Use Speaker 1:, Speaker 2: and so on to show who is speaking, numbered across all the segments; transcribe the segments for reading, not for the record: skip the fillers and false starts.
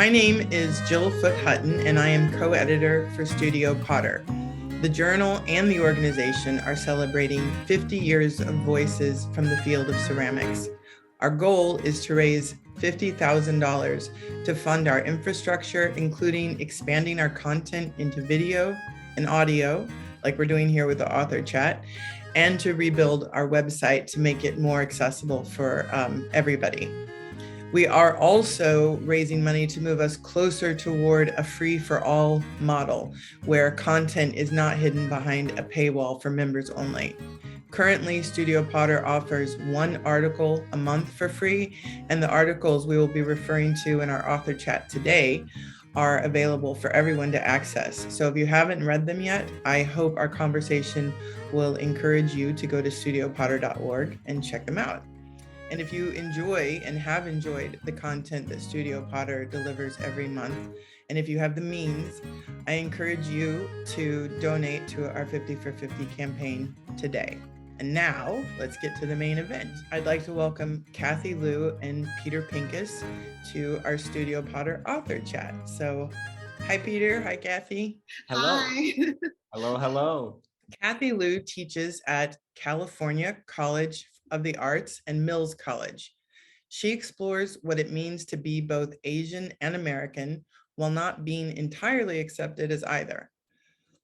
Speaker 1: My name is Jill Foote-Hutton, and I am co-editor for Studio Potter. The journal and the organization are celebrating 50 years of voices from the field of ceramics. Our goal is to raise $50,000 to fund our infrastructure, including expanding our content into video and audio, like we're doing here with the author chat, and to rebuild our website to make it more accessible for everybody. We are also raising money to move us closer toward a free for all model where content is not hidden behind a paywall for members only. Currently, Studio Potter offers one article a month for free, and the articles we will be referring to in our author chat today are available for everyone to access. So if you haven't read them yet, I hope our conversation will encourage you to go to studiopotter.org and check them out. And if you enjoy and have enjoyed the content that Studio Potter delivers every month, and if you have the means, I encourage you to donate to our 50 for 50 campaign today. And now let's get to the main event. I'd like to welcome Cathy Lu and Peter Pincus to our Studio Potter author chat. So hi, Peter. Hi, Cathy.
Speaker 2: Hello.
Speaker 3: Hi.
Speaker 2: Hello.
Speaker 1: Cathy Lu teaches at California College of the Arts and Mills College. She explores what it means to be both Asian and American while not being entirely accepted as either,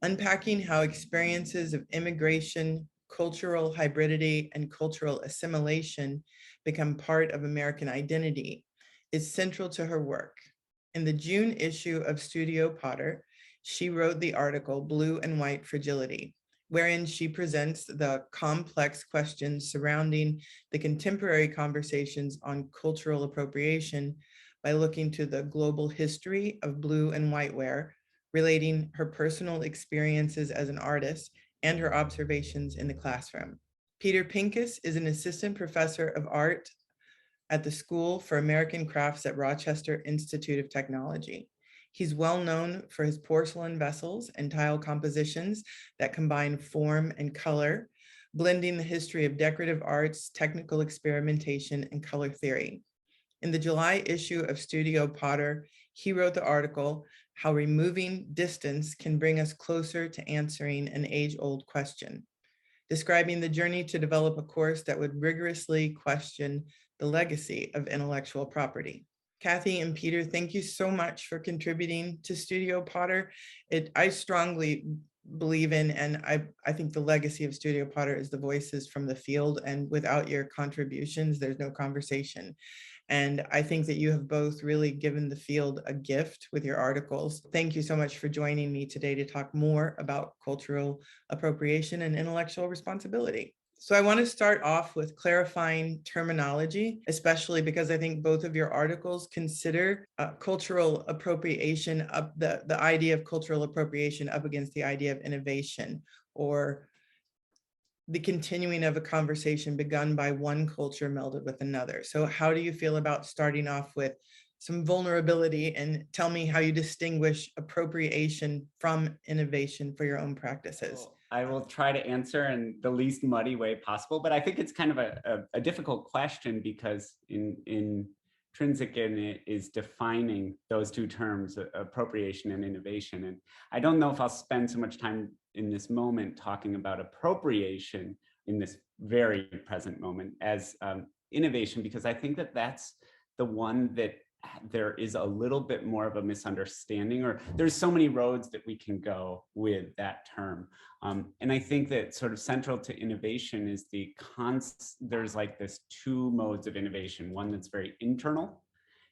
Speaker 1: unpacking how experiences of immigration, cultural hybridity, and cultural assimilation become part of American identity is central to her work. In the June issue of Studio Potter, she wrote the article Blue and White Fragility, wherein she presents the complex questions surrounding the contemporary conversations on cultural appropriation by looking to the global history of blue and whiteware, relating her personal experiences as an artist and her observations in the classroom. Peter Pincus is an assistant professor of art at the School for American Crafts at Rochester Institute of Technology. He's well known for his porcelain vessels and tile compositions that combine form and color, blending the history of decorative arts, technical experimentation, and color theory. In the July issue of Studio Potter, he wrote the article, How Removing Distance Can Bring Us Closer to Answering an Age-Old Question, describing the journey to develop a course that would rigorously question the legacy of intellectual property. Cathy and Peter, thank you so much for contributing to Studio Potter. I strongly believe in, and I think the legacy of Studio Potter is the voices from the field, and without your contributions, there's no conversation. And I think that you have both really given the field a gift with your articles. Thank you so much for joining me today to talk more about cultural appropriation and intellectual responsibility. So I want to start off with clarifying terminology, especially because I think both of your articles consider cultural appropriation up the idea of cultural appropriation up against the idea of innovation, or the continuing of a conversation begun by one culture melded with another. So how do you feel about starting off with some vulnerability, and tell me how you distinguish appropriation from innovation for your own practices?
Speaker 2: I will try to answer in the least muddy way possible, but I think it's kind of a difficult question because intrinsic in it is defining those two terms, appropriation and innovation. And I don't know if I'll spend so much time in this moment talking about appropriation in this very present moment as innovation, because I think that that's the one that there is a little bit more of a misunderstanding, or there's so many roads that we can go with that term. And I think that sort of central to innovation is there's like this two modes of innovation, one that's very internal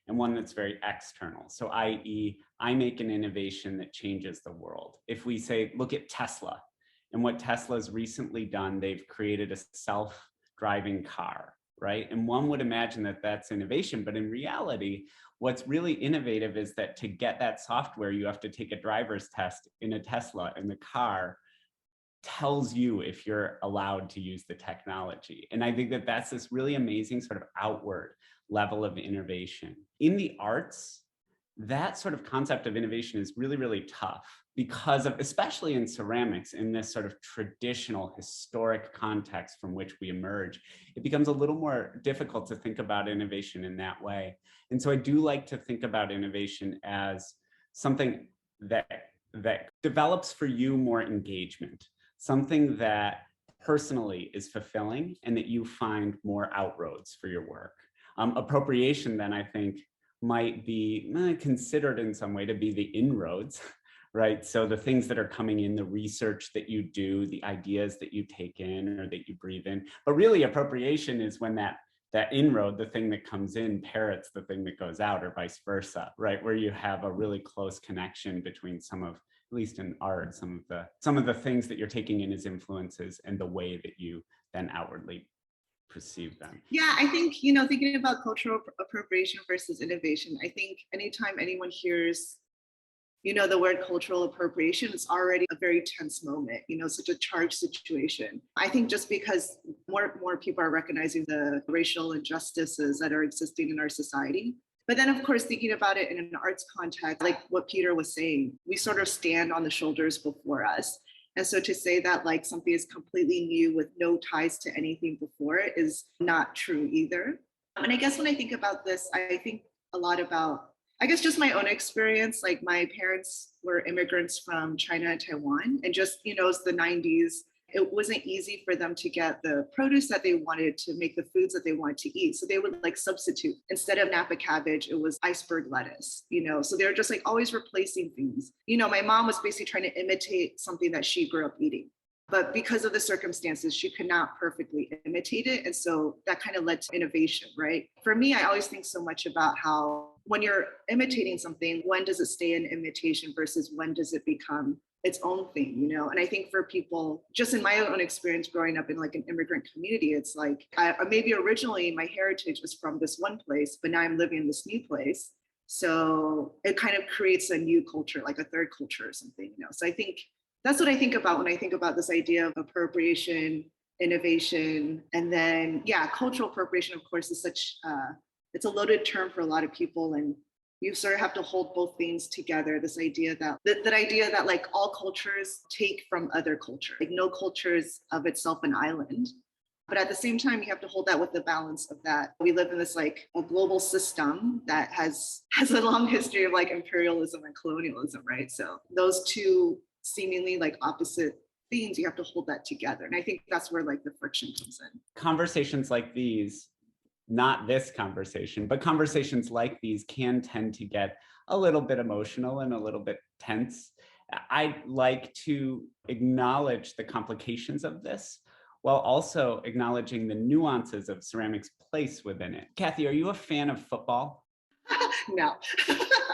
Speaker 2: and one that's very external. So i.e., I make an innovation that changes the world. If we say, look at Tesla and what Tesla's recently done, they've created a self-driving car, right? And one would imagine that that's innovation, but in reality, what's really innovative is that to get that software, you have to take a driver's test in a Tesla, and the car tells you if you're allowed to use the technology. And I think that that's this really amazing sort of outward level of innovation. In the arts, that sort of concept of innovation is really, really tough because of, especially in ceramics, in this sort of traditional historic context from which we emerge, it becomes a little more difficult to think about innovation in that way. And so I do like to think about innovation as something that develops for you more engagement, something that personally is fulfilling and that you find more outroads for your work. Appropriation then, I think, might be considered in some way to be the inroads, right? So the things that are coming in, the research that you do, the ideas that you take in or that you breathe in. But really appropriation is when that inroad, the thing that comes in, parrots the thing that goes out, or vice versa, right? Where you have a really close connection between some of, at least in art, some of the things that you're taking in as influences and the way that you then outwardly perceive them.
Speaker 3: Yeah, I think, thinking about cultural appropriation versus innovation, I think anytime anyone hears, the word cultural appropriation, it's already a very tense moment, such a charged situation. I think just because more people are recognizing the racial injustices that are existing in our society. But then, of course, thinking about it in an arts context, like what Peter was saying, we sort of stand on the shoulders before us. And so to say that like something is completely new with no ties to anything before it is not true either. And I guess when I think about this, I think a lot about, I guess, just my own experience. Like my parents were immigrants from China and Taiwan, and just, it's the 90s. It wasn't easy for them to get the produce that they wanted to make the foods that they wanted to eat. So they would like substitute. Instead of Napa cabbage, it was iceberg lettuce, so they were just like always replacing things. My mom was basically trying to imitate something that she grew up eating. But because of the circumstances, she could not perfectly imitate it. And so that kind of led to innovation, right? For me, I always think so much about how when you're imitating something, when does it stay in imitation versus when does it become its own thing, And I think for people, just in my own experience growing up in like an immigrant community, it's like maybe originally my heritage was from this one place, but now I'm living in this new place. So it kind of creates a new culture, like a third culture or something, So I think that's what I think about when I think about this idea of appropriation, innovation, and then, yeah, cultural appropriation, of course, is such, it's a loaded term for a lot of people. And you sort of have to hold both things together. This idea that idea that like all cultures take from other culture, like no culture is of itself an island. But at the same time, you have to hold that with the balance of that. We live in this like a global system that has a long history of like imperialism and colonialism, right? So those two seemingly like opposite things, you have to hold that together. And I think that's where like the friction comes in.
Speaker 2: Conversations like these, not this conversation, but conversations like these can tend to get a little bit emotional and a little bit tense. I like to acknowledge the complications of this while also acknowledging the nuances of ceramics' place within it. Cathy, are you a fan of football?
Speaker 3: No.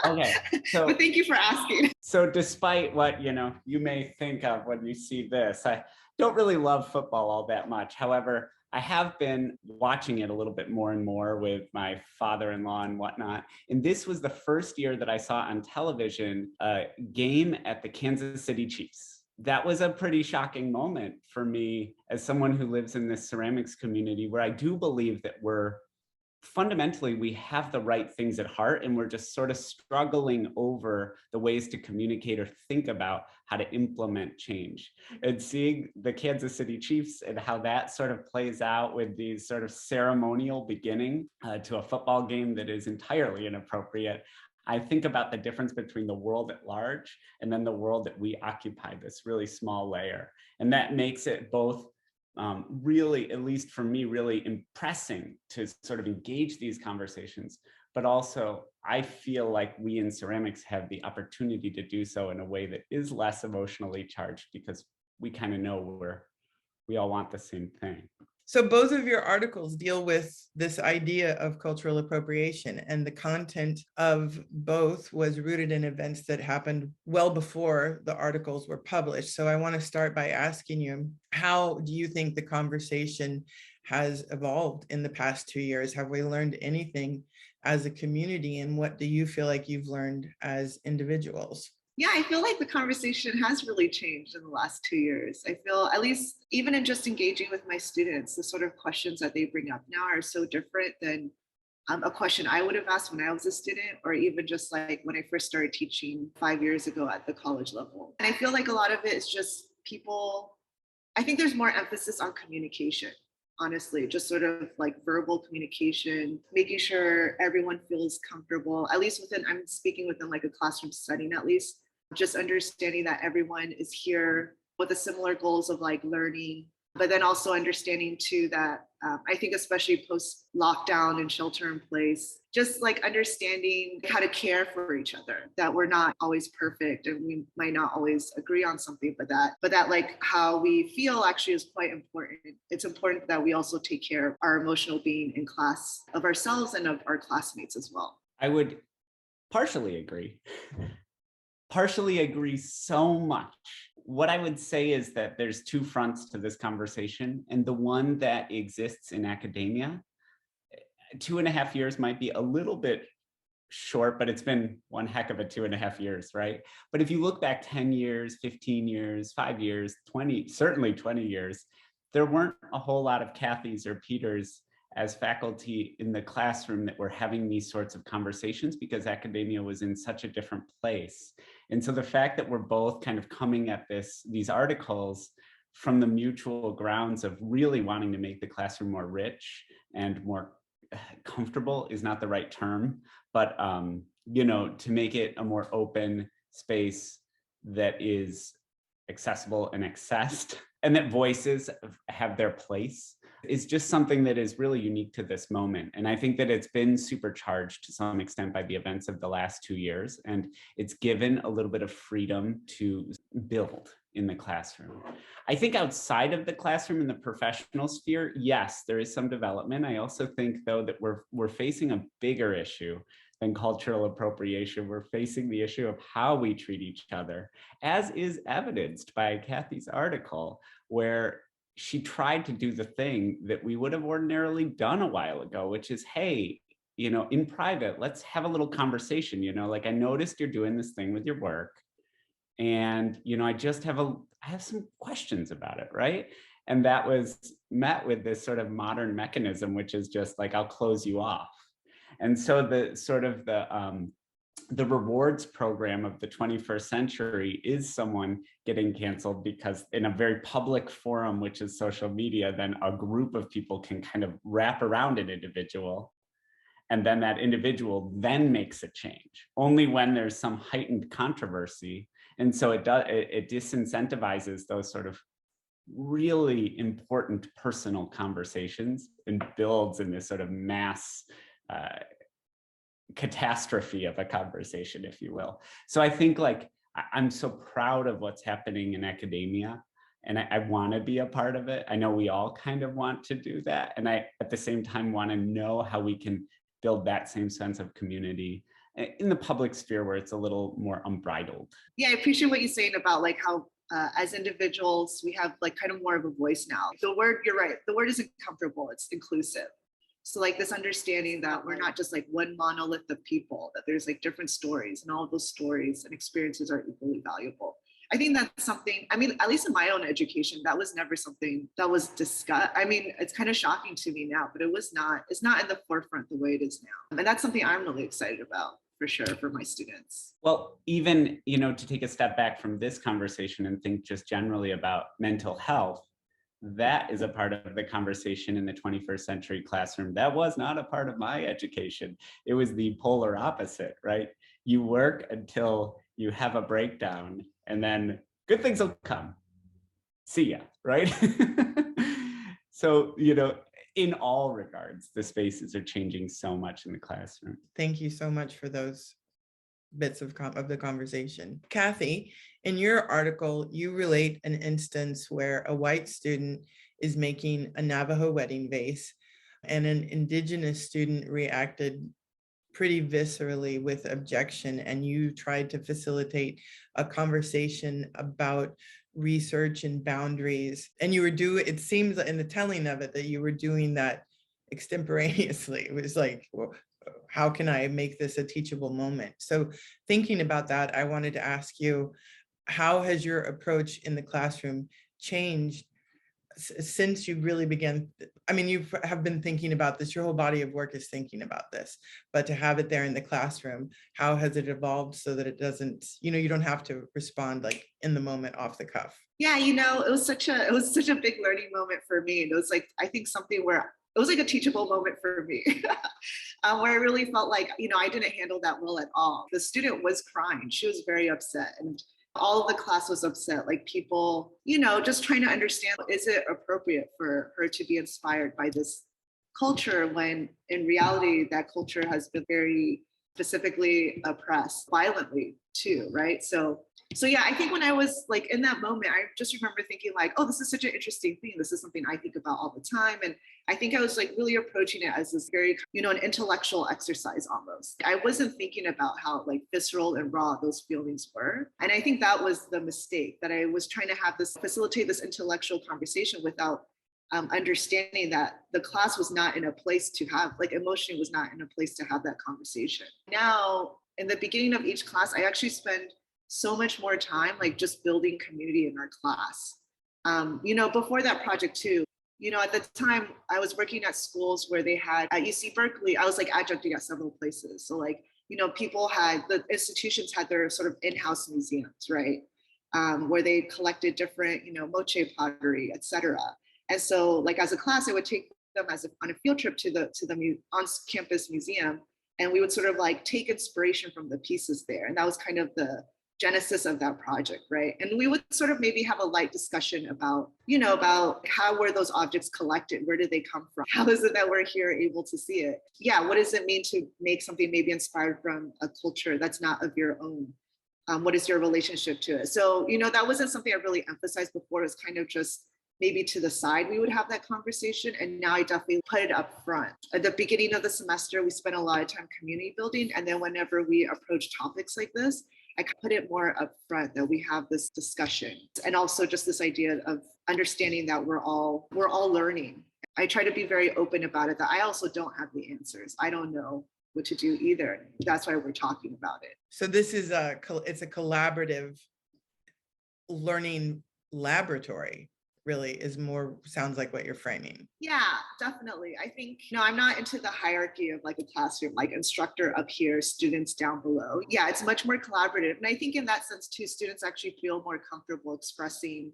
Speaker 2: Okay. So,
Speaker 3: but thank you for asking.
Speaker 2: So despite what, you may think of when you see this, I don't really love football all that much. However, I have been watching it a little bit more and more with my father-in-law and whatnot. And this was the first year that I saw on television a game at the Kansas City Chiefs. That was a pretty shocking moment for me as someone who lives in this ceramics community, where I do believe that fundamentally, we have the right things at heart, and we're just sort of struggling over the ways to communicate or think about how to implement change. And seeing the Kansas City Chiefs and how that sort of plays out with these sort of ceremonial beginning to a football game that is entirely inappropriate, I think about the difference between the world at large and then the world that we occupy, this really small layer. And that makes it both really, at least for me, really impressing to sort of engage these conversations. But also, I feel like we in ceramics have the opportunity to do so in a way that is less emotionally charged, because we kind of know we all want the same thing.
Speaker 1: So both of your articles deal with this idea of cultural appropriation, and the content of both was rooted in events that happened well before the articles were published. So I want to start by asking you, how do you think the conversation has evolved in the past 2 years? Have we learned anything as a community, and what do you feel like you've learned as individuals?
Speaker 3: Yeah, I feel like the conversation has really changed in the last 2 years. I feel, at least even in just engaging with my students, the sort of questions that they bring up now are so different than a question I would have asked when I was a student, or even just like when I first started teaching 5 years ago at the college level. And I feel like a lot of it is just people, I think there's more emphasis on communication, honestly, just sort of like verbal communication, making sure everyone feels comfortable, at least within, I'm speaking within like a classroom setting, at least, just understanding that everyone is here with the similar goals of like learning, but then also understanding too that I think especially post lockdown and shelter in place, just like understanding how to care for each other, that we're not always perfect and we might not always agree on something, but that like how we feel actually is quite important. It's important that we also take care of our emotional being in class, of ourselves and of our classmates as well.
Speaker 2: I would partially agree. Partially agree so much. What I would say is that there's two fronts to this conversation, and the one that exists in academia, 2.5 years might be a little bit short, but it's been one heck of a 2.5 years, right? But if you look back 10 years, 15 years, 5 years, 20, certainly 20 years, there weren't a whole lot of Cathy's or Peter's as faculty in the classroom that were having these sorts of conversations because academia was in such a different place. And so the fact that we're both kind of coming at these articles from the mutual grounds of really wanting to make the classroom more rich and more comfortable is not the right term, but to make it a more open space that is accessible and accessed, and that voices have their place, is just something that is really unique to this moment. And I think that it's been supercharged to some extent by the events of the last 2 years, and it's given a little bit of freedom to build in the classroom. I think outside of the classroom in the professional sphere, yes, there is some development. I also think, though, that we're facing a bigger issue than cultural appropriation. We're facing the issue of how we treat each other, as is evidenced by Cathy's article, where she tried to do the thing that we would have ordinarily done a while ago, which is, hey, in private, let's have a little conversation. Like, I noticed you're doing this thing with your work, and I have some questions about it, right? And that was met with this sort of modern mechanism, which is just like, I'll close you off. And so the rewards program of the 21st century is someone getting canceled because in a very public forum, which is social media, then a group of people can kind of wrap around an individual. And then that individual then makes a change only when there's some heightened controversy. And so it disincentivizes those sort of really important personal conversations and builds in this sort of mass catastrophe of a conversation, if you will. So I think, like, I'm so proud of what's happening in academia, and I want to be a part of it. I know we all kind of want to do that. And I, at the same time, want to know how we can build that same sense of community in the public sphere where it's a little more unbridled.
Speaker 3: Yeah, I appreciate what you're saying about like how as individuals, we have like kind of more of a voice now. The word, you're right, the word isn't comfortable, it's inclusive. So like this understanding that we're not just like one monolith of people, that there's like different stories, and all of those stories and experiences are equally valuable. I think that's something, I mean, at least in my own education, that was never something that was discussed. I mean, it's kind of shocking to me now, but it's not in the forefront the way it is now. And that's something I'm really excited about, for sure, for my students.
Speaker 2: Well, even, to take a step back from this conversation and think just generally about mental health, that is a part of the conversation in the 21st century classroom. That was not a part of my education. It was the polar opposite, right? You work until you have a breakdown, and then good things will come. See ya, right? So, in all regards, the spaces are changing so much in the classroom.
Speaker 1: Thank you so much for those bits of the conversation. Cathy, in your article, you relate an instance where a white student is making a Navajo wedding vase, and an Indigenous student reacted pretty viscerally with objection, and you tried to facilitate a conversation about research and boundaries. And it seems in the telling of it that you were doing that extemporaneously. It was like, well, how can I make this a teachable moment? So thinking about that, I wanted to ask you, how has your approach in the classroom changed since you really began, I mean, you have been thinking about this, your whole body of work is thinking about this, but to have it there in the classroom, how has it evolved so that it doesn't, you don't have to respond like in the moment off the cuff?
Speaker 3: Yeah, it was such a big learning moment for me. And it was like, I think something where it was like a teachable moment for me, where I really felt like, I didn't handle that well at all. The student was crying. She was very upset. And all of the class was upset, like people, just trying to understand, is it appropriate for her to be inspired by this culture when in reality that culture has been very specifically oppressed violently too, right? So yeah, I think when I was like in that moment, I just remember thinking like, oh, this is such an interesting thing. This is something I think about all the time. And I think I was like really approaching it as this very, an intellectual exercise almost. I wasn't thinking about how like visceral and raw those feelings were. And I think that was the mistake, that I was trying to facilitate this intellectual conversation without understanding that the class was not in a place to have, like emotion was not in a place to have that conversation. Now, in the beginning of each class, I actually spend so much more time like just building community in our class. Before that project too, at the time I was working at schools where they had at UC Berkeley, I was like adjuncting at several places. So like, the institutions had their sort of in-house museums, right? Where they collected different, moche pottery, et cetera. And so like as a class, I would take them on a field trip to the on-campus museum, and we would sort of like take inspiration from the pieces there. And that was kind of the genesis of that project, right? And we would sort of maybe have a light discussion about how were those objects collected? Where did they come from? How is it that we're here able to see it? Yeah, what does it mean to make something maybe inspired from a culture that's not of your own? What is your relationship to it? So, that wasn't something I really emphasized before. It was kind of just maybe to the side we would have that conversation. And now I definitely put it up front. At the beginning of the semester, we spent a lot of time community building. And then whenever we approach topics like this, I put it more up front that we have this discussion, and also just this idea of understanding that we're all learning. I try to be very open about it, that I also don't have the answers. I don't know what to do either. That's why we're talking about it.
Speaker 1: So this is it's a collaborative learning laboratory, really sounds like what you're framing.
Speaker 3: Yeah, definitely. I think, I'm not into the hierarchy of like a classroom, like instructor up here, students down below. Yeah, it's much more collaborative. And I think in that sense too, students actually feel more comfortable expressing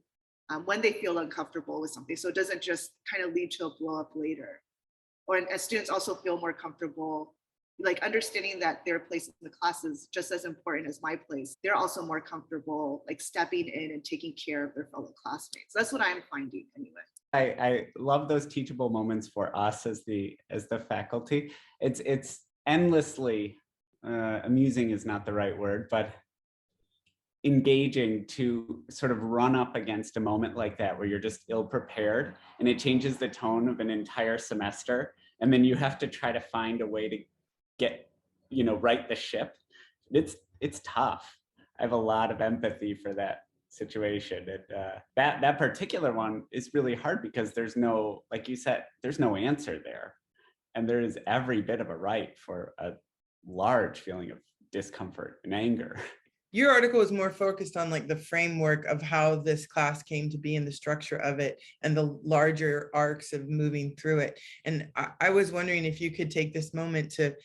Speaker 3: when they feel uncomfortable with something. So it doesn't just kind of lead to a blow up later. Or as students also feel more comfortable like understanding that their place in the class is just as important as my place. They're also more comfortable like stepping in and taking care of their fellow classmates. That's what I'm finding anyway.
Speaker 2: I love those teachable moments for us as the faculty. It's endlessly amusing is not the right word, but engaging to sort of run up against a moment like that where you're just ill prepared and it changes the tone of an entire semester, and then you have to try to find a way to get, right the ship. It's tough. I have a lot of empathy for that situation. That particular one is really hard because there's no, like you said, there's no answer there, and there is every bit of a right for a large feeling of discomfort and anger.
Speaker 1: Your article is more focused on like the framework of how this class came to be and the structure of it and the larger arcs of moving through it. And I was wondering if you could take this moment to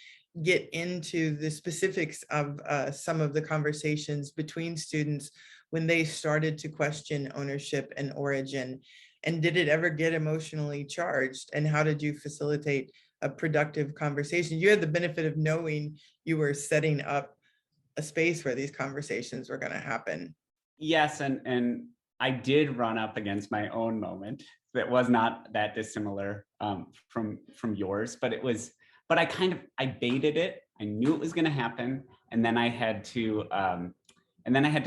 Speaker 1: get into the specifics of some of the conversations between students when they started to question ownership and origin. And did it ever get emotionally charged? And how did you facilitate a productive conversation? You had the benefit of knowing you were setting up a space where these conversations were going to happen.
Speaker 2: Yes, and I did run up against my own moment that was not that dissimilar from yours, but I baited it. I knew it was going to happen, and then I had to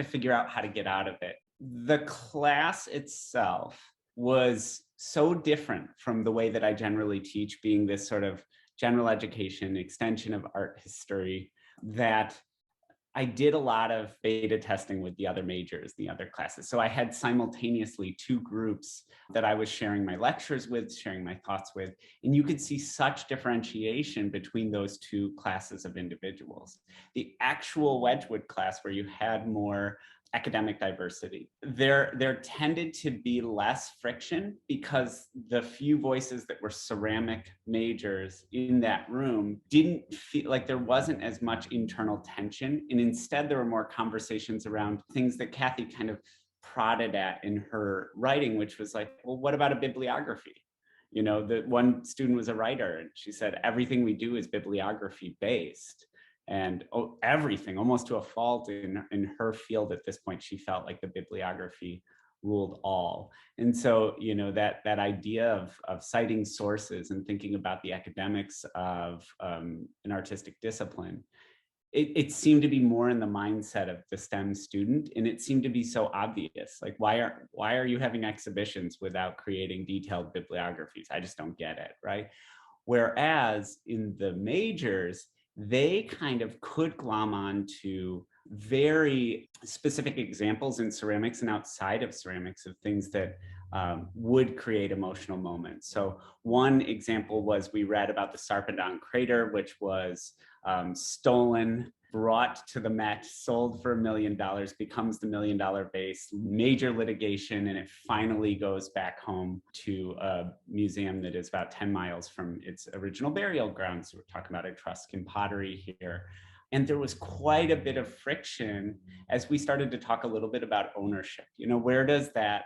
Speaker 2: figure out how to get out of it. The class itself was so different from the way that I generally teach, being this sort of general education extension of art history, that I did a lot of beta testing with the other majors, the other classes. So I had simultaneously two groups that I was sharing my lectures with, sharing my thoughts with, and you could see such differentiation between those two classes of individuals. The actual Wedgwood class, where you had more academic diversity. There tended to be less friction because the few voices that were ceramic majors in that room didn't feel like there wasn't as much internal tension. And instead, there were more conversations around things that Cathy kind of prodded at in her writing, which was like, well, what about a bibliography? You know, the one student was a writer and she said, everything we do is bibliography based. And everything, almost to a fault in her field at this point, she felt like the bibliography ruled all. And so, you know, that idea of citing sources and thinking about the academics of an artistic discipline, it seemed to be more in the mindset of the STEM student, and it seemed to be so obvious. Like, why are you having exhibitions without creating detailed bibliographies? I just don't get it, right? Whereas in the majors, they kind of could glom on to very specific examples in ceramics and outside of ceramics of things that would create emotional moments. So one example was we read about the Sarpedon crater, which was stolen, brought to the Met, sold for $1 million, becomes the $1 million base, major litigation, and it finally goes back home to a museum that is about 10 miles from its original burial grounds. So we're talking about Etruscan pottery here. And there was quite a bit of friction as we started to talk a little bit about ownership. You know, where does that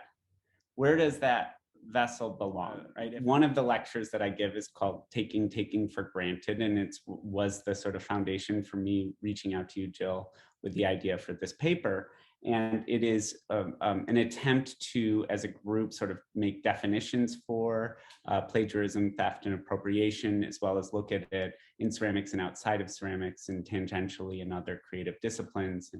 Speaker 2: vessel belong, right? One of the lectures that I give is called Taking for Granted, and it was the sort of foundation for me reaching out to you, Jill, with the idea for this paper. And it is an attempt to, as a group, sort of make definitions for plagiarism, theft, and appropriation, as well as look at it in ceramics and outside of ceramics and tangentially in other creative disciplines.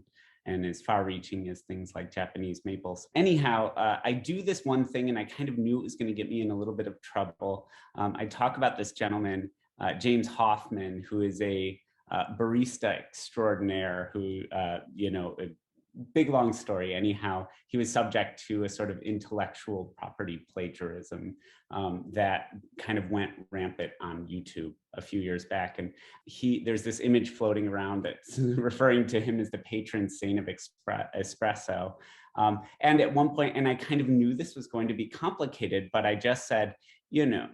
Speaker 2: And as far-reaching as things like Japanese maples. Anyhow, I do this one thing, and I kind of knew it was going to get me in a little bit of trouble. I talk about this gentleman, James Hoffman, who is a barista extraordinaire who, you know, big long story. Anyhow, he was subject to a sort of intellectual property plagiarism that kind of went rampant on YouTube a few years back. And there's this image floating around that's referring to him as the patron saint of espresso. And at one point, and I kind of knew this was going to be complicated, but I just said, you know,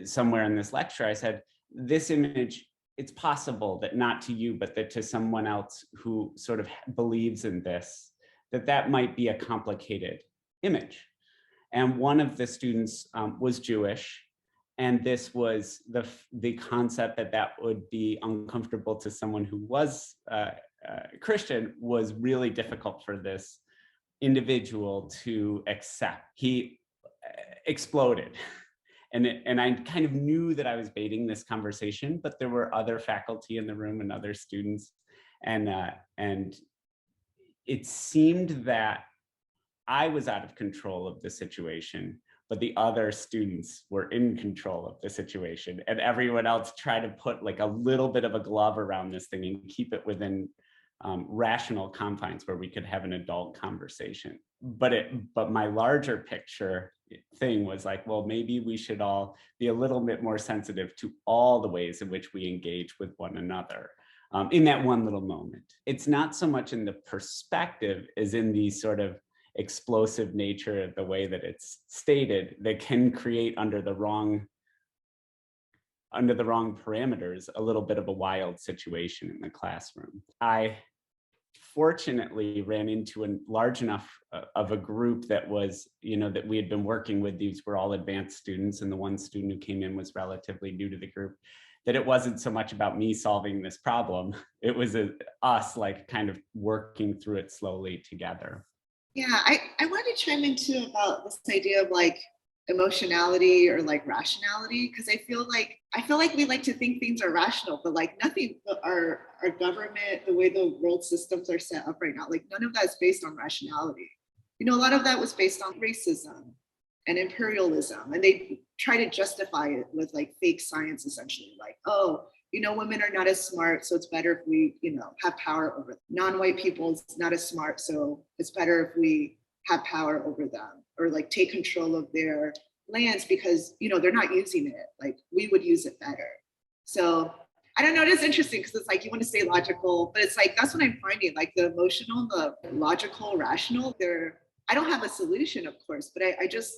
Speaker 2: somewhere in this lecture, I said, this image, it's possible that not to you, but that to someone else who sort of believes in this, that might be a complicated image. And one of the students was Jewish. And this was the concept that would be uncomfortable to someone who was Christian was really difficult for this individual to accept. He exploded. And I kind of knew that I was baiting this conversation, but there were other faculty in the room and other students. And it seemed that I was out of control of the situation, but the other students were in control of the situation. And everyone else tried to put like a little bit of a glove around this thing and keep it within rational confines where we could have an adult conversation. But my larger picture thing was like, well, maybe we should all be a little bit more sensitive to all the ways in which we engage with one another in that one little moment. It's not so much in the perspective as in the sort of explosive nature of the way that it's stated that can create under the wrong parameters a little bit of a wild situation in the classroom. I fortunately ran into a large enough of a group that was, you know, that we had been working with. These were all advanced students, and the one student who came in was relatively new to the group, that it wasn't so much about me solving this problem. It was us like kind of working through it slowly together.
Speaker 3: Yeah, I wanted to chime in too about this idea of like emotionality or like rationality, because I feel like we like to think things are rational, but like nothing, our government, the way the world systems are set up right now, like none of that is based on rationality. You know, a lot of that was based on racism and imperialism, and they try to justify it with like fake science, essentially, like, oh, you know, women are not as smart, so it's better if we, you know, have power over them. Non-white people's not as smart, so it's better if we have power over them, or like take control of their lands because, you know, they're not using it like we would use it better. So I don't know, it is interesting because it's like you want to stay logical, but it's like that's what I'm finding, like the emotional, the logical, rational, they're I don't have a solution, of course, but I guess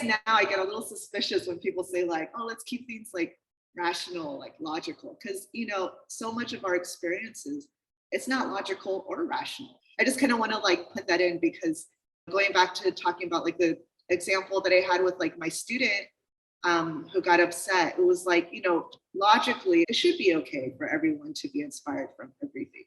Speaker 3: now I get a little suspicious when people say like, oh, let's keep things like rational, like logical, because so much of our experiences, it's not logical or rational. I just kind of want to like put that in because going back to talking about like the example that I had with like my student who got upset, it was like, logically, it should be okay for everyone to be inspired from everything.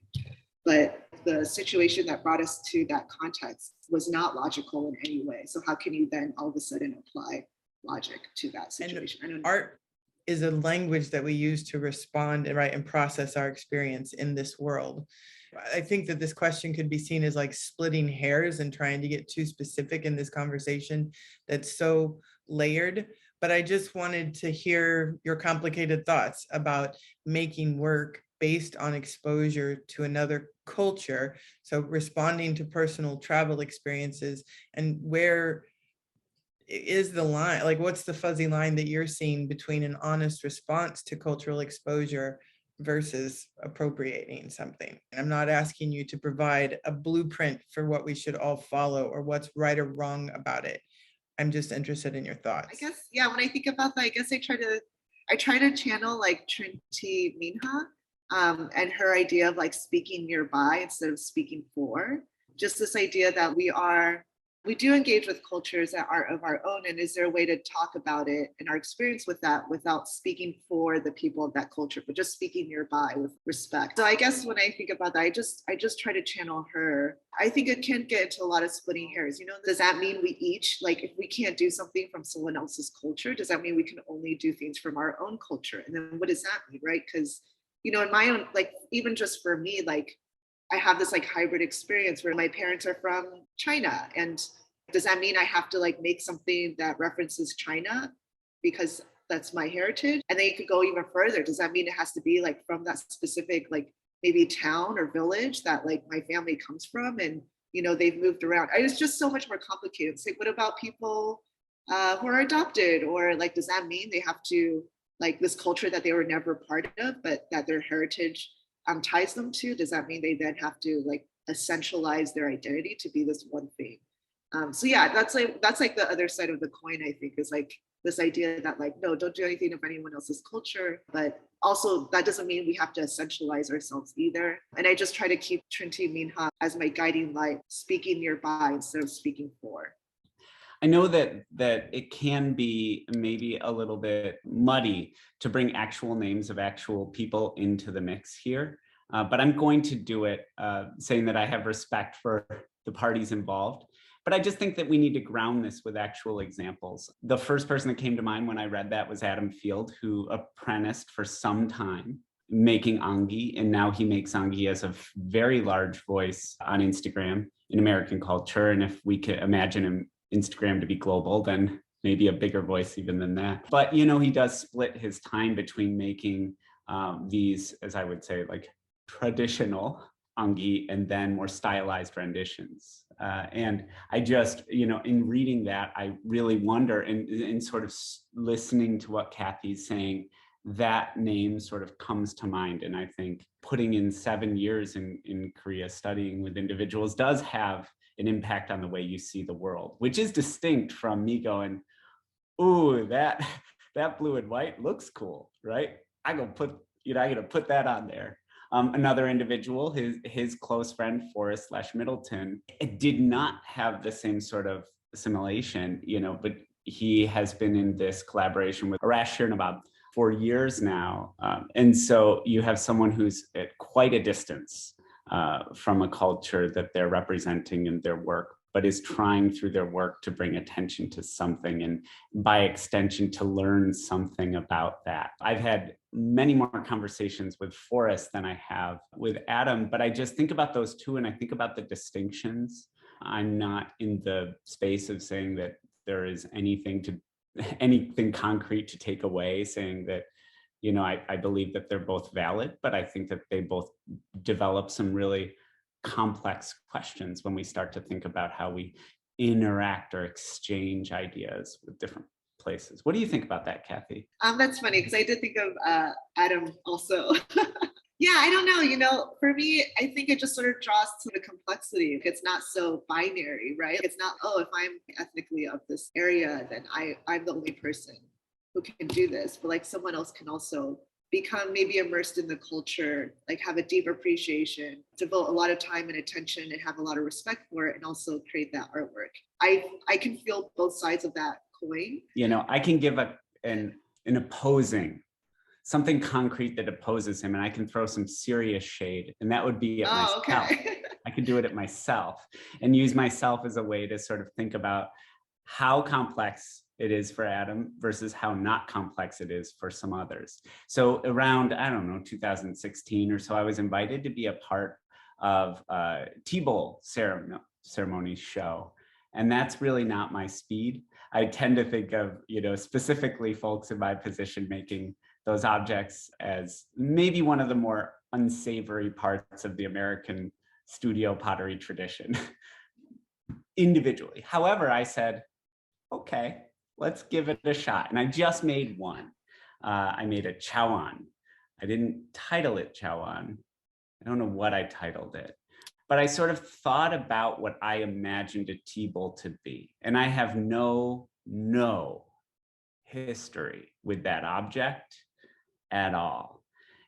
Speaker 3: But the situation that brought us to that context was not logical in any way. So how can you then all of a sudden apply logic to that situation? I don't know.
Speaker 1: Art is a language that we use to respond and and process our experience in this world. I think that this question could be seen as like splitting hairs and trying to get too specific in this conversation that's so layered. But I just wanted to hear your complicated thoughts about making work based on exposure to another culture. So responding to personal travel experiences, and where is the line, like what's the fuzzy line that you're seeing between an honest response to cultural exposure versus appropriating something? I'm not asking you to provide a blueprint for what we should all follow or what's right or wrong about it. I'm just interested in your thoughts.
Speaker 3: I guess, yeah, when I think about that, I guess I try to channel like Trinity Minha and her idea of like speaking nearby instead of speaking for. Just this idea that we do engage with cultures that are of our own, and is there a way to talk about it and our experience with that without speaking for the people of that culture, but just speaking nearby with respect. So I guess when I think about that, I just try to channel her. I think it can get into a lot of splitting hairs. Does that mean we each, like if we can't do something from someone else's culture, does that mean we can only do things from our own culture? And then what does that mean, right? Because in my own, like even just for me, like I have this like hybrid experience where my parents are from China. And does that mean I have to like make something that references China because that's my heritage? And then you could go even further. Does that mean it has to be like from that specific, like maybe town or village that like my family comes from? And, they've moved around. It's just so much more complicated. It's like, what about people who are adopted? Or like, does that mean they have to like this culture that they were never part of, but that their heritage ties them to? Does that mean they then have to like essentialize their identity to be this one thing? So yeah, that's like the other side of the coin. I think is like this idea that like, no, don't do anything of anyone else's culture, but also that doesn't mean we have to essentialize ourselves either. And I just try to keep Trinity Minha as my guiding light, speaking nearby instead of speaking for.
Speaker 2: I know that it can be maybe a little bit muddy to bring actual names of actual people into the mix here, but I'm going to do it saying that I have respect for the parties involved. But I just think that we need to ground this with actual examples. The first person that came to mind when I read that was Adam Field, who apprenticed for some time making Angi, and now he makes Angi as a very large voice on Instagram in American culture. And if we could imagine him Instagram to be global, then maybe a bigger voice even than that. But he does split his time between making these, as I would say, like traditional Angi and then more stylized renditions. And I just, in reading that, I really wonder, and sort of listening to what Cathy's saying, that name sort of comes to mind. And I think putting in 7 years in Korea studying with individuals does have an impact on the way you see the world, which is distinct from me going, ooh, that blue and white looks cool, right? I'm gonna put that on there. Another individual, his close friend, Forrest Middleton, it did not have the same sort of assimilation, but he has been in this collaboration with Arash Shirnabab for years now. And so you have someone who's at quite a distance from a culture that they're representing in their work, but is trying through their work to bring attention to something and by extension to learn something about that. I've had many more conversations with Forrest than I have with Adam, but I just think about those two and I think about the distinctions. I'm not in the space of saying that there is anything concrete to take away, saying that I believe that they're both valid, but I think that they both develop some really complex questions when we start to think about how we interact or exchange ideas with different places. What do you think about that, Cathy?
Speaker 3: That's funny because I did think of Adam also. Yeah, I don't know. For me, I think it just sort of draws to the complexity. It's not so binary, right? It's not, oh, if I'm ethnically of this area, then I'm the only person who can do this. But like someone else can also become maybe immersed in the culture, like have a deep appreciation, devote a lot of time and attention and have a lot of respect for it, and also create that artwork. I can feel both sides of that coin.
Speaker 2: I can give an opposing, something concrete that opposes him, and I can throw some serious shade, and that would be at myself.
Speaker 3: Okay.
Speaker 2: I could do it at myself and use myself as a way to sort of think about how complex it is for Adam versus how not complex it is for some others. So around, I don't know, 2016 or so, I was invited to be a part of a T-Bowl ceremony show. And that's really not my speed. I tend to think of, specifically folks in my position making those objects as maybe one of the more unsavory parts of the American studio pottery tradition individually. However, I said, okay, let's give it a shot. And I just made one. I made a chawan. I didn't title it chawan. I don't know what I titled it, but I sort of thought about what I imagined a T-bowl to be. And I have no history with that object at all,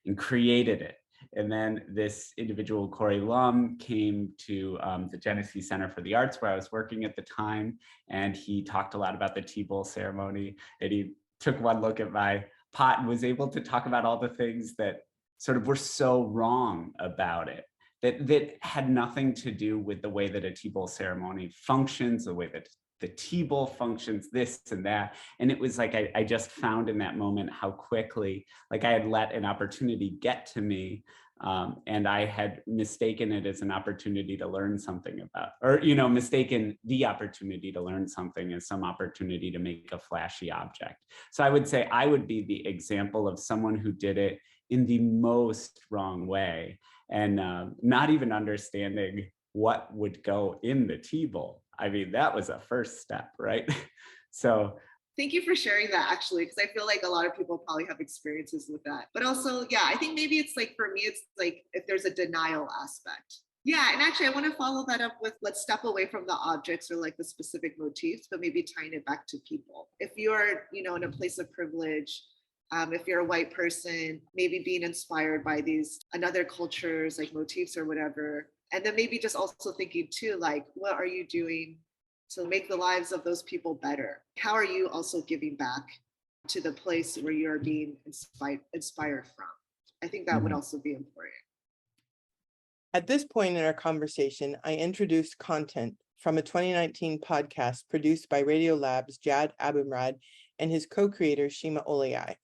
Speaker 2: and created it. And then this individual, Corey Lum, came to the Genesee Center for the Arts, where I was working at the time, and he talked a lot about the T-bowl ceremony, and he took one look at my pot and was able to talk about all the things that sort of were so wrong about it, that had nothing to do with the way that a T-bowl ceremony functions, the way that the T-bowl functions, this and that. And it was like, I just found in that moment how quickly, like I had let an opportunity get to me, and I had mistaken it as an opportunity to learn something about, or, mistaken the opportunity to learn something as some opportunity to make a flashy object. So I would say I would be the example of someone who did it in the most wrong way, and not even understanding what would go in the T-bowl. I mean, that was a first step, right? So
Speaker 3: thank you for sharing that, actually, because I feel like a lot of people probably have experiences with that. But also, yeah, I think maybe it's like, for me, it's like if there's a denial aspect. Yeah, and actually, I want to follow that up with, let's step away from the objects or like the specific motifs, but maybe tying it back to people. If you're, in a place of privilege, if you're a white person, maybe being inspired by these another cultures, like motifs or whatever. And then maybe just also thinking too, like, what are you doing to make the lives of those people better? How are you also giving back to the place where you're being inspired from? I think that would also be important.
Speaker 1: At this point in our conversation, I introduced content from a 2019 podcast produced by Radiolab's Jad Abumrad and his co-creator Shima Oliai.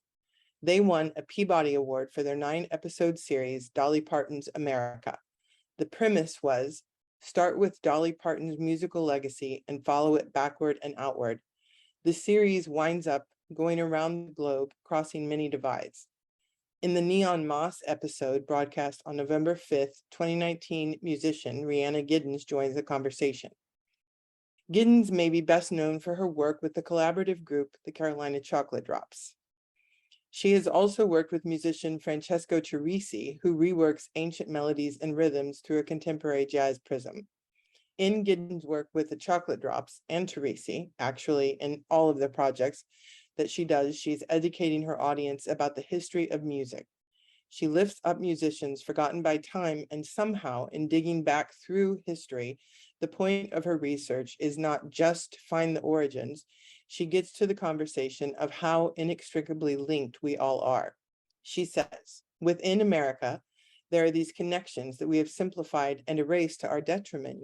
Speaker 1: They won a Peabody Award for their 9-episode series, Dolly Parton's America. The premise was, start with Dolly Parton's musical legacy and follow it backward and outward. The series winds up going around the globe, crossing many divides. In the Neon Moss episode broadcast on November 5th, 2019, musician Rhianna Giddens joins the conversation. Giddens may be best known for her work with the collaborative group, the Carolina Chocolate Drops. She has also worked with musician Francesco Cirisi, who reworks ancient melodies and rhythms through a contemporary jazz prism. In Giddens' work with the Chocolate Drops and Cirisi, actually in all of the projects that she does, she's educating her audience about the history of music. She lifts up musicians forgotten by time, and somehow, in digging back through history, the point of her research is not just to find the origins. She gets to the conversation of how inextricably linked we all are. She says, within America, there are these connections that we have simplified and erased to our detriment,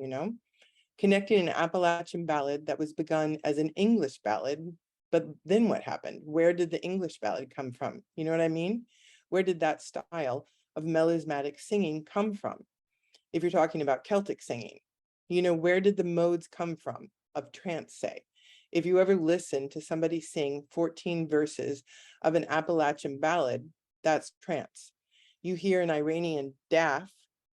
Speaker 1: Connecting an Appalachian ballad that was begun as an English ballad, but then what happened? Where did the English ballad come from? You know what I mean? Where did that style of melismatic singing come from? If you're talking about Celtic singing, where did the modes come from of trance, say? If you ever listen to somebody sing 14 verses of an Appalachian ballad, that's trance. You hear an Iranian daf,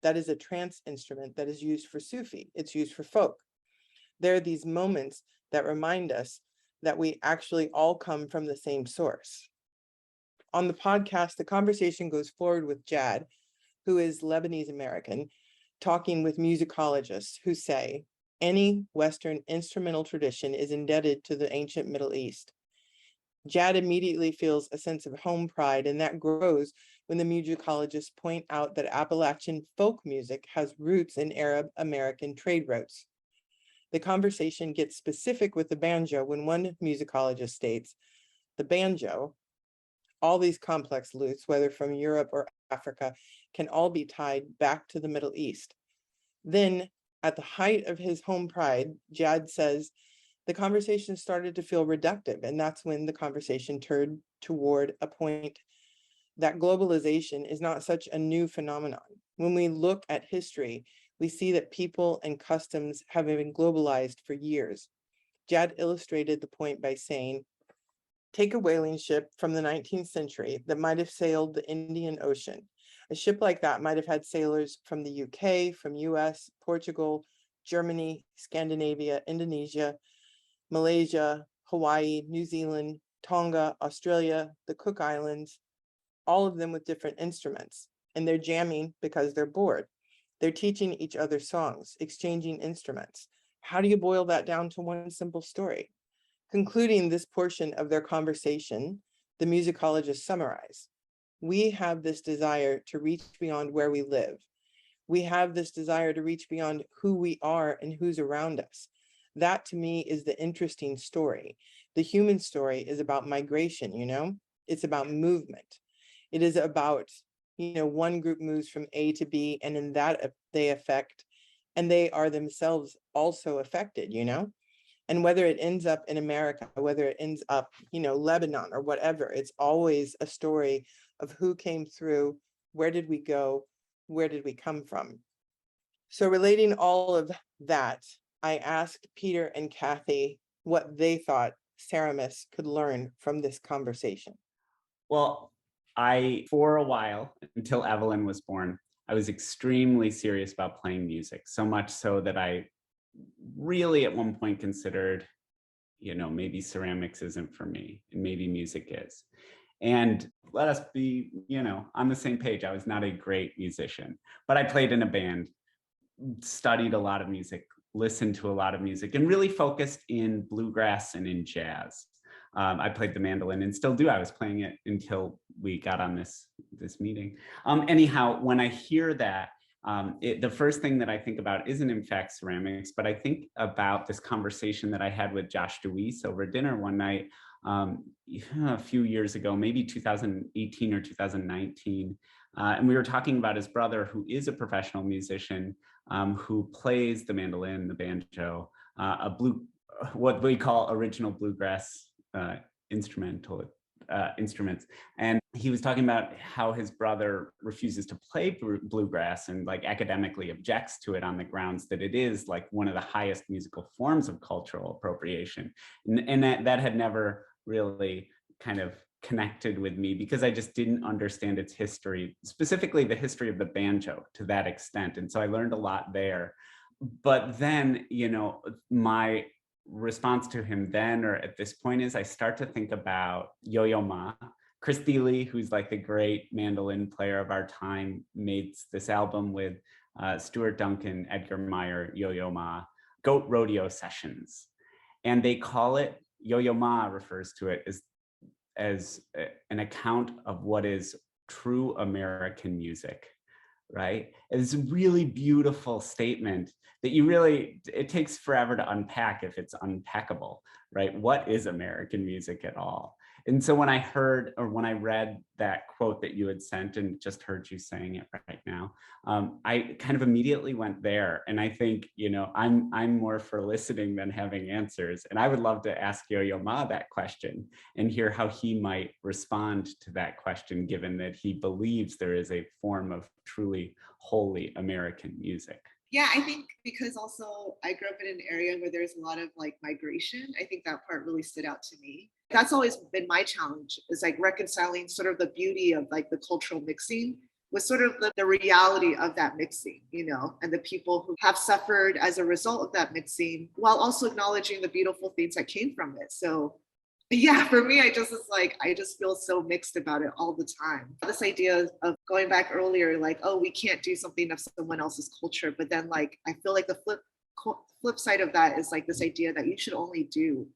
Speaker 1: that is a trance instrument that is used for Sufi. It's used for folk. There are these moments that remind us that we actually all come from the same source. On the podcast, the conversation goes forward with Jad, who is Lebanese American, talking with musicologists who say any Western instrumental tradition is indebted to the ancient Middle East. Jad immediately feels a sense of home pride, and that grows when the musicologists point out that Appalachian folk music has roots in Arab American trade routes. The conversation gets specific with the banjo when one musicologist states, the banjo, all these complex lutes, whether from Europe or Africa, can all be tied back to the Middle East. Then, at the height of his home pride, Jad says, the conversation started to feel reductive, and that's when the conversation turned toward a point that globalization is not such a new phenomenon. When we look at history, we see that people and customs have been globalized for years. Jad illustrated the point by saying, take a whaling ship from the 19th century that might have sailed the Indian Ocean. A ship like that might have had sailors from the UK, from US, Portugal, Germany, Scandinavia, Indonesia, Malaysia, Hawaii, New Zealand, Tonga, Australia, the Cook Islands, all of them with different instruments. And they're jamming because they're bored. They're teaching each other songs, exchanging instruments. How do you boil that down to one simple story? Concluding this portion of their conversation, the musicologists summarize. We have this desire to reach beyond where we live. We have this desire to reach beyond who we are and who's around us. That to me is the interesting story. The human story is about migration, it's about movement. It is about, one group moves from A to B, and in that they affect, and they are themselves also affected, And whether it ends up in America, whether it ends up, Lebanon or whatever, it's always a story of who came through, where did we go, where did we come from? So relating all of that, I asked Peter and Cathy what they thought Ceramus could learn from this conversation.
Speaker 2: Well, for a while, until Evelyn was born, I was extremely serious about playing music, so much so that I really at one point considered, maybe ceramics isn't for me and maybe music is. And let us be, on the same page. I was not a great musician, but I played in a band, studied a lot of music, listened to a lot of music, and really focused in bluegrass and in jazz. I played the mandolin and still do. I was playing it until we got on this meeting. Anyhow, when I hear that, the first thing that I think about isn't in fact ceramics, but I think about this conversation that I had with Josh DeWeese over dinner one night a few years ago, maybe 2018 or 2019. And we were talking about his brother, who is a professional musician, who plays the mandolin, the banjo, what we call original bluegrass instruments. And he was talking about how his brother refuses to play bluegrass and academically objects to it on the grounds that it is one of the highest musical forms of cultural appropriation. And that had never really kind of connected with me because I just didn't understand its history, specifically the history of the banjo to that extent. And so I learned a lot there. But then, my response to him then or at this point is I start to think about Yo-Yo Ma. Chris Thile, who's the great mandolin player of our time, made this album with Stuart Duncan, Edgar Meyer, Yo-Yo Ma, Goat Rodeo Sessions. And they call it, Yo-Yo Ma refers to it as an account of what is true American music, right? It's a really beautiful statement that it takes forever to unpack if it's unpackable, right? What is American music at all? And so when I read that quote that you had sent and just heard you saying it right now, I kind of immediately went there. And I think, I'm more for listening than having answers. And I would love to ask Yo-Yo Ma that question and hear how he might respond to that question, given that he believes there is a form of truly wholly American music.
Speaker 3: Yeah, I think because also I grew up in an area where there's a lot of migration. I think that part really stood out to me. That's always been my challenge, is reconciling sort of the beauty of the cultural mixing with sort of the reality of that mixing, and the people who have suffered as a result of that mixing, while also acknowledging the beautiful things that came from it. So yeah, for me, I just feel so mixed about it all the time. This idea of going back earlier, like, oh, we can't do something of someone else's culture. But then like, I feel like the flip side of that is like this idea that you should only do,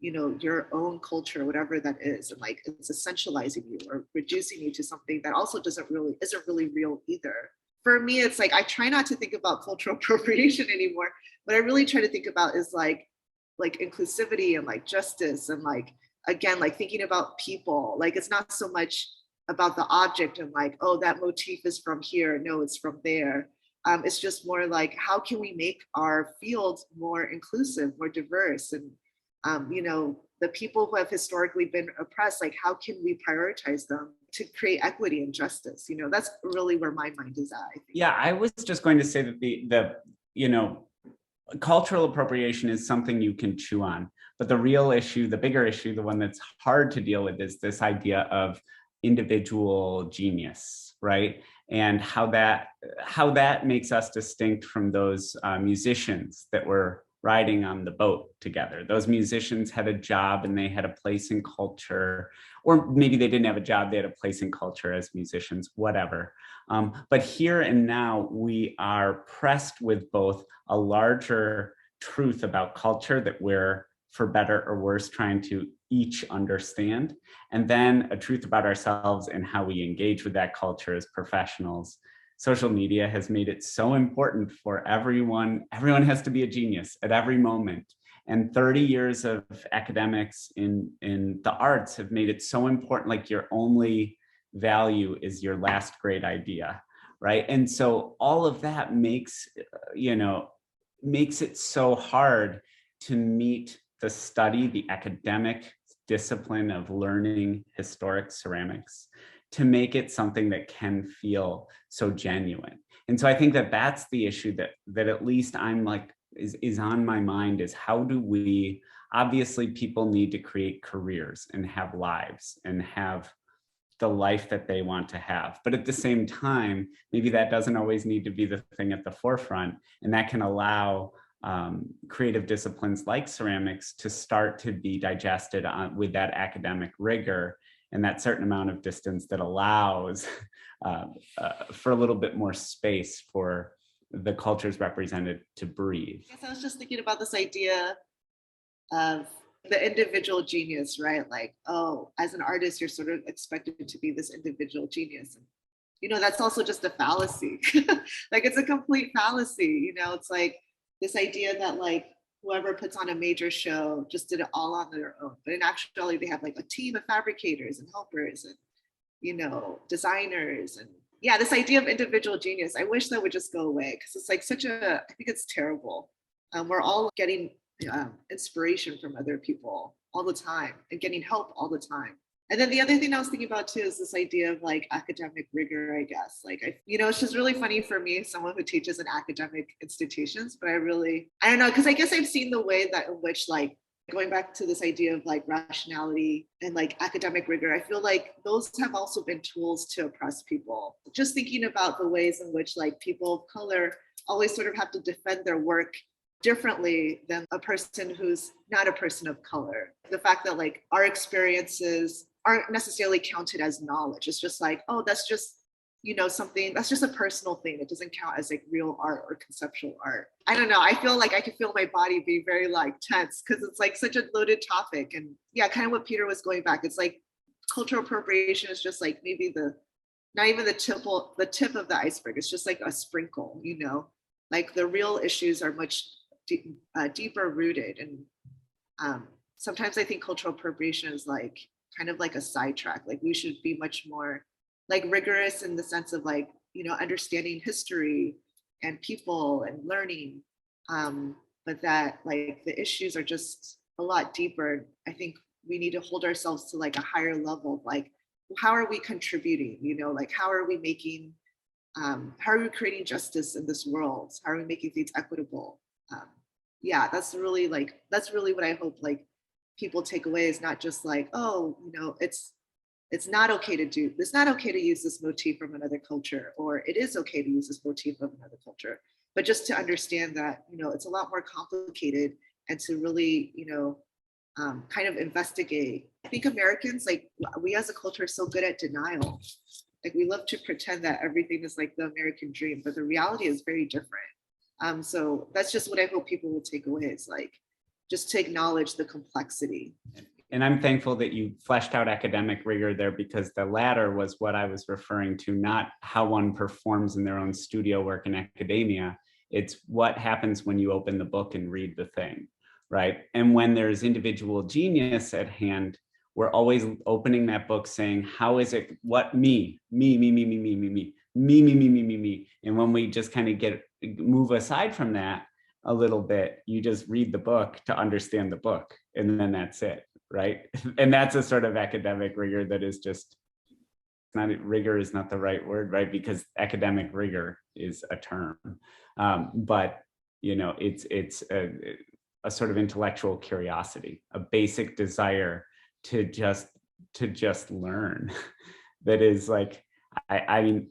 Speaker 3: your own culture, whatever that is. And like, it's essentializing you or reducing you to something that also isn't really real either. For me, it's like, I try not to think about cultural appropriation anymore. What I really try to think about is like inclusivity and like justice and like, again, like thinking about people. Like, it's not so much about the object and like, oh, that motif is from here, no, it's from there. It's just more like, how can we make our field more inclusive, more diverse? And the people who have historically been oppressed, like, how can we prioritize them to create equity and justice? That's really where my mind is at, I think.
Speaker 2: Yeah, I was just going to say that the cultural appropriation is something you can chew on, but the real issue, the bigger issue, the one that's hard to deal with, is this idea of individual genius, right? And how that makes us distinct from those musicians that were riding on the boat together. Those musicians had a job and they had a place in culture, or maybe they didn't have a job, they had a place in culture as musicians, whatever. But here and now, we are pressed with both a larger truth about culture that we're, for better or worse, trying to each understand, and then a truth about ourselves and how we engage with that culture as professionals. Social media has made it so important for everyone. Everyone has to be a genius at every moment. And 30 years of academics in the arts have made it so important, like your only value is your last great idea, right? And so all of that makes it so hard to meet the study, the academic discipline of learning historic ceramics, to make it something that can feel so genuine. And so I think that that's the issue that at least I'm like, is on my mind, is how do we, obviously people need to create careers and have lives and have the life that they want to have. But at the same time, maybe that doesn't always need to be the thing at the forefront. And that can allow creative disciplines like ceramics to start to be digested with that academic rigor and that certain amount of distance that allows for a little bit more space for the cultures represented to breathe.
Speaker 3: I guess I was just thinking about this idea of the individual genius, right? Like, oh, as an artist, you're sort of expected to be this individual genius. And, that's also just a fallacy. Like, it's a complete fallacy. It's like this idea that like whoever puts on a major show just did it all on their own. But in actuality, they have like a team of fabricators and helpers and, designers. And yeah, this idea of individual genius, I wish that would just go away, because it's like I think it's terrible. We're all getting inspiration from other people all the time and getting help all the time. And then the other thing I was thinking about too is this idea of like academic rigor, I guess. Like, it's just really funny for me, someone who teaches in academic institutions, but I don't know, because I guess I've seen the way that in which, like, going back to this idea of like rationality and like academic rigor, I feel like those have also been tools to oppress people. Just thinking about the ways in which like people of color always sort of have to defend their work differently than a person who's not a person of color. The fact that like our experiences aren't necessarily counted as knowledge. It's just like, oh, that's just, something, that's just a personal thing. It doesn't count as like real art or conceptual art. I don't know. I feel like I can feel my body being very like tense, because it's like such a loaded topic. And yeah, kind of what Peter was going back. It's like cultural appropriation is just like maybe not even the tip of the iceberg. It's just like a sprinkle, like the real issues are much deeper rooted. And sometimes I think cultural appropriation is like kind of like a sidetrack. Like, we should be much more like rigorous in the sense of like, understanding history and people and learning. But that like the issues are just a lot deeper. I think we need to hold ourselves to like a higher level of like, how are we contributing? Like, how are we making, how are we creating justice in this world? How are we making things equitable? Yeah, that's really what I hope like people take away, is not just like, oh, it's it's not okay to do, it's not okay to use this motif from another culture, or it is okay to use this motif from another culture. But just to understand that, it's a lot more complicated, and to really, kind of investigate. I think Americans, like, we as a culture are so good at denial. Like, we love to pretend that everything is like the American dream, but the reality is very different. So that's just what I hope people will take away, is like, just to acknowledge the complexity.
Speaker 2: And I'm thankful that you fleshed out academic rigor there, because the latter was what I was referring to, not how one performs in their own studio work in academia. It's what happens when you open the book and read the thing, right? And when there's individual genius at hand, we're always opening that book saying, how is it, what me. And when we just kind of move aside from that a little bit, you just read the book to understand the book, and then that's it. Right. And that's a sort of academic rigor that is just rigor is not the right word, right? Because academic rigor is a term. But, it's a sort of intellectual curiosity, a basic desire to just learn. That is like, I'm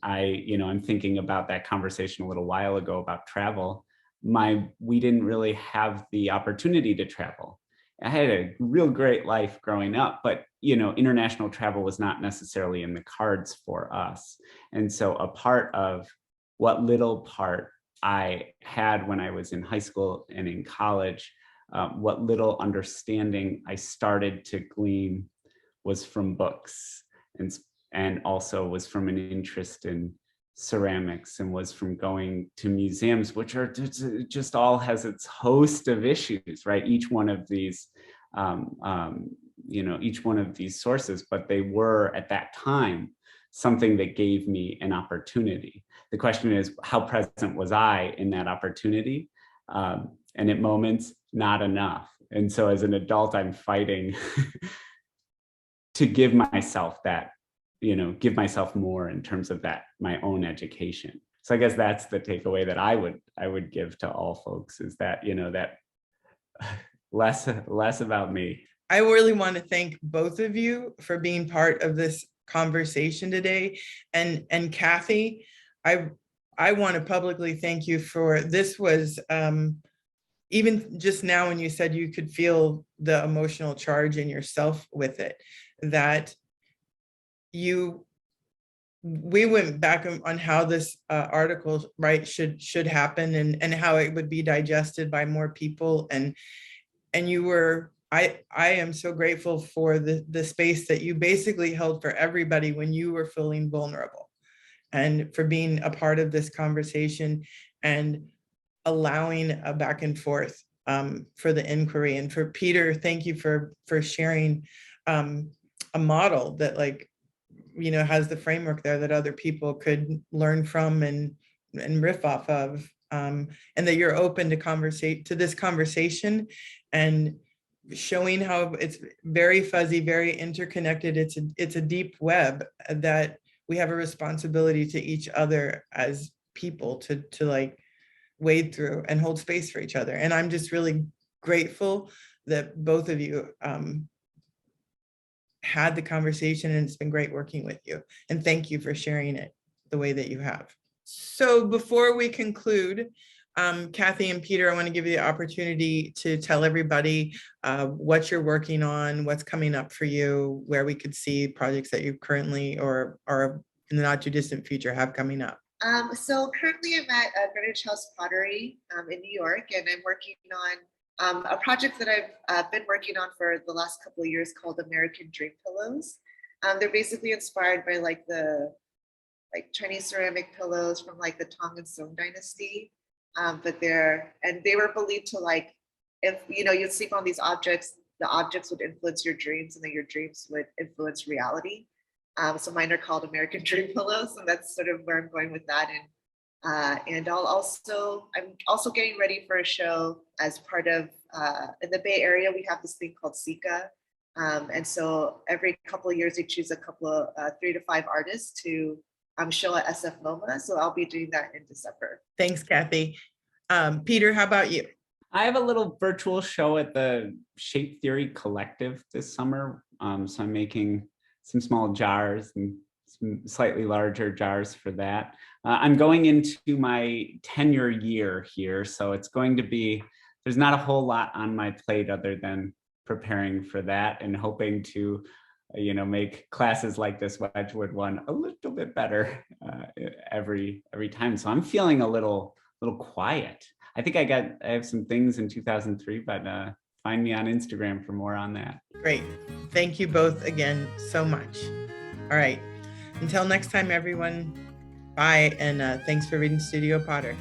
Speaker 2: thinking about that conversation a little while ago about travel. We didn't really have the opportunity to travel. I had a real great life growing up, but international travel was not necessarily in the cards for us. And so a part of what little part I had when I was in high school and in college, what little understanding I started to glean was from books, and also was from an interest in ceramics, and was from going to museums, which are just all has its host of issues, right? Each one of these, each one of these sources, but they were at that time something that gave me an opportunity. The question is, how present was I in that opportunity? And at moments, not enough. And so as an adult, I'm fighting to give myself that, give myself more in terms of that, my own education. So I guess that's the takeaway that I would give to all folks, is that, that less about me.
Speaker 1: I really want to thank both of you for being part of this conversation today. And Cathy, I want to publicly thank you for this. Was even just now when you said you could feel the emotional charge in yourself with it, that we went back on how this article, right, should happen, and how it would be digested by more people, and you were, I am so grateful for the space that you basically held for everybody when you were feeling vulnerable, and for being a part of this conversation and allowing a back and forth for the inquiry. And for Peter, thank you for sharing a model that, like, has the framework there that other people could learn from and riff off of, and that you're open to this conversation, and showing how it's very fuzzy, very interconnected. It's a deep web that we have a responsibility to each other as people to like wade through and hold space for each other. And I'm just really grateful that both of you had the conversation, and it's been great working with you. And thank you for sharing it the way that you have. So before we conclude, Cathy and Peter, I want to give you the opportunity to tell everybody what you're working on, what's coming up for you, where we could see projects that you currently or in the not too distant future have coming up.
Speaker 3: So currently I'm at Greenwich House Pottery in New York, and I'm working on a project that I've been working on for the last couple of years called American Dream Pillows. They're basically inspired by the Chinese ceramic pillows from the Tang and Song dynasty. But they were believed to if you'd sleep on these objects, the objects would influence your dreams, and then your dreams would influence reality. So mine are called American Dream Pillows, and that's sort of where I'm going with that. And I'm also getting ready for a show as part of in the Bay Area. We have this thing called Sika, and so every couple of years they choose a couple of 3 to 5 artists to show at SF MoMA. So I'll be doing that in December.
Speaker 1: Thanks, Cathy. Peter, how about you?
Speaker 2: I have a little virtual show at the Shape Theory Collective this summer. So I'm making some small jars and some slightly larger jars for that. I'm going into my tenure year here, so it's going to be, there's not a whole lot on my plate other than preparing for that and hoping to, make classes like this Wedgwood one a little bit better every time. So I'm feeling a little quiet. I think I have some things in 2003, but find me on Instagram for more on that.
Speaker 1: Great. Thank you both again so much. All right. Until next time, everyone. Bye. And thanks for reading Studio Potter.